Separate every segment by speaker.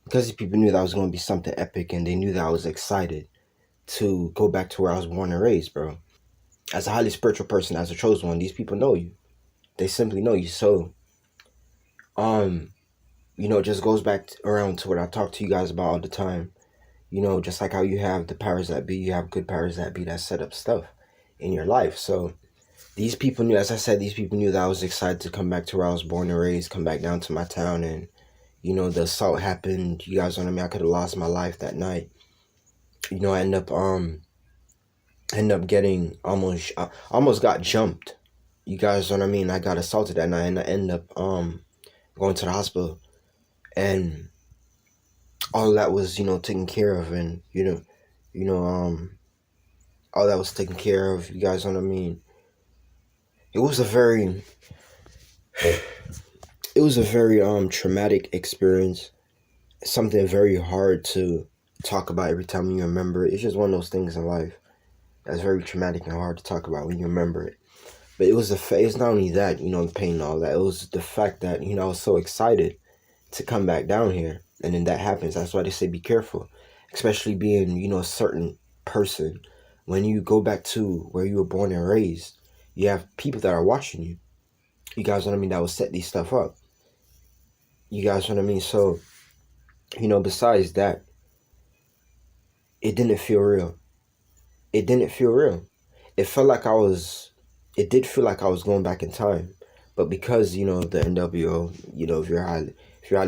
Speaker 1: because these people knew that was going to be something epic, and they knew that I was excited to go back to where I was born and raised, bro. As a highly spiritual person, as a chosen one, these people know you. They simply know you. So, um, it just goes back around to what I talk to you guys about all the time. Just like how you have the powers that be, you have good powers that be that set up stuff in your life. So these people knew, as I said, these people knew that I was excited to come back to where I was born and raised, come back down to my town, and the assault happened. You guys know what I mean? I could have lost my life that night. I end up getting almost got jumped. You guys know what I mean? I got assaulted that night, and I end up going to the hospital, and all that was taken care of, and all that was taken care of. You guys know what I mean? It was a very it was a very traumatic experience. Something very hard to talk about every time you remember it. It's just one of those things in life that's very traumatic and hard to talk about when you remember it. But it's not only that, the pain and all that. It was the fact that, I was so excited to come back down here. And then that happens. That's why they say be careful. Especially being, a certain person. When you go back to where you were born and raised, you have people that are watching you. You guys know what I mean? That will set these stuff up. You guys know what I mean? So, besides that, it didn't feel real. It didn't feel real. It felt like it did feel like I was going back in time. But because, the NWO, if you're highly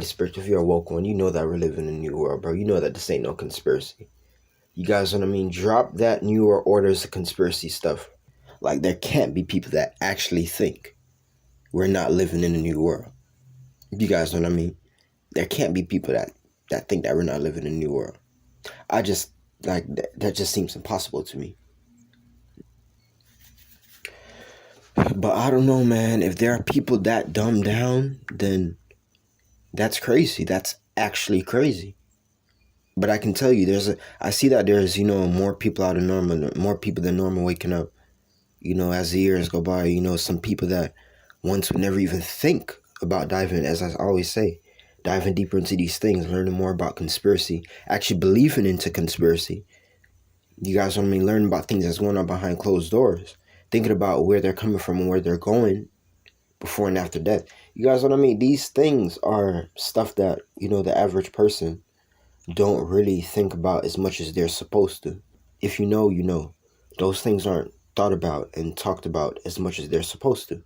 Speaker 1: spiritual, if you're a woke one, you know that we're living in a new world, bro. You know that this ain't no conspiracy. You guys know what I mean? Drop that New World Order's conspiracy stuff. Like, there can't be people that actually think we're not living in a new world. You guys know what I mean? There can't be people that think that we're not living in a new world. I just, like, that just seems impossible to me. But I don't know, man. If there are people that dumb down, then that's crazy. That's actually crazy. But I can tell you, I see that there's, more people out of normal, more people than normal waking up. As the years go by, some people that once would never even think about diving, as I always say, diving deeper into these things, learning more about conspiracy, actually believing into conspiracy. You guys want me learning about things that's going on behind closed doors, thinking about where they're coming from and where they're going before and after death. You guys know what I mean? These things are stuff that, the average person don't really think about as much as they're supposed to. If you know, you know. Those things aren't thought about and talked about as much as they're supposed to.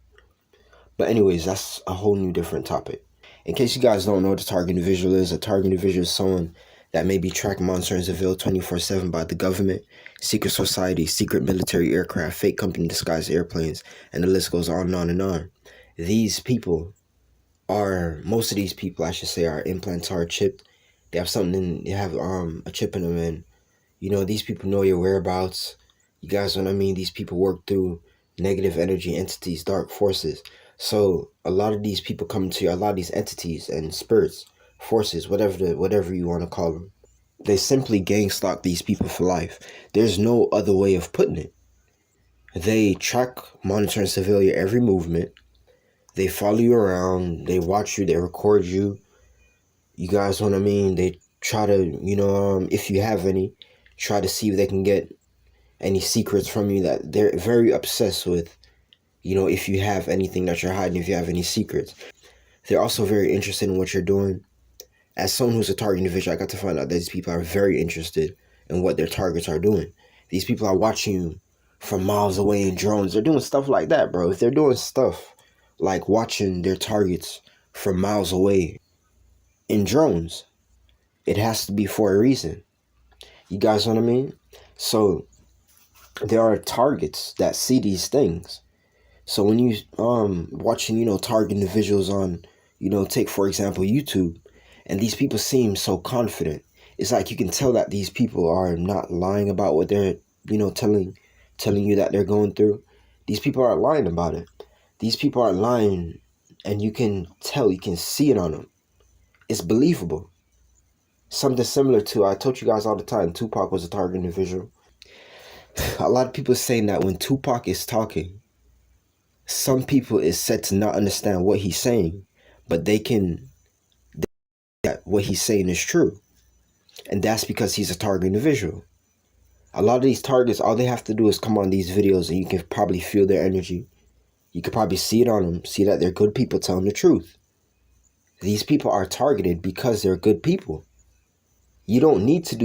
Speaker 1: But anyways, that's a whole new different topic. In case you guys don't know what a target individual is, a target individual is someone that may be tracked, monitored, and surveilled 24/7 by the government, secret society, secret military aircraft, fake company disguised airplanes, and the list goes on and on and on. Most of these people, I should say, are implantar chipped. They have they have a chip in them, and these people know your whereabouts. You guys know what I mean? These people work through negative energy entities, dark forces. So a lot of these people come to you, a lot of these entities and spirits, forces, whatever you want to call them, they simply gang stalk these people for life. There's no other way of putting it. They track, monitor, and surveil your every movement. They follow you around. They watch you. They record you. You guys know what I mean? They try to, if you have any, try to see if they can get any secrets from you. That they're very obsessed with, if you have anything that you're hiding, if you have any secrets. They're also very interested in what you're doing. As someone who's a target individual, I got to find out that these people are very interested in what their targets are doing. These people are watching you from miles away in drones. They're doing stuff like that, bro. If they're doing stuff like watching their targets from miles away in drones, it has to be for a reason. You guys know what I mean? So there are targets that see these things. So when you watching, target individuals on, take for example YouTube, and these people seem so confident. It's like you can tell that these people are not lying about what they're, telling you that they're going through. These people aren't lying about it. These people aren't lying, and you can tell, you can see it on them. It's believable. Something similar to, I told you guys all the time, Tupac was a target individual. A lot of people are saying that when Tupac is talking, some people is said to not understand what he's saying, but they can that what he's saying is true. And that's because he's a target individual. A lot of these targets, all they have to do is come on these videos and you can probably feel their energy. You can probably see it on them, see that they're good people telling the truth. These people are targeted because they're good people. You don't need to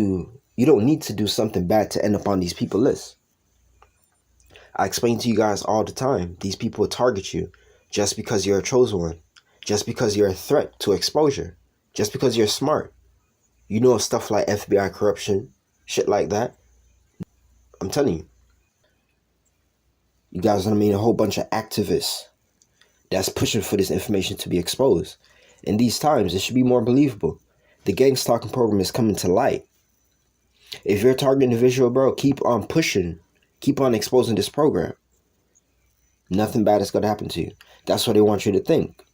Speaker 1: do something bad to end up on these people lists. I explain to you guys all the time, these people will target you just because you're a chosen one, just because you're a threat to exposure, just because you're smart. You know stuff like FBI corruption, shit like that. I'm telling you. You guys know what I mean? A whole bunch of activists that's pushing for this information to be exposed. In these times, it should be more believable. The gang stalking program is coming to light. If you're a target individual, bro, keep on pushing. Keep on exposing this program. Nothing bad is going to happen to you. That's what they want you to think.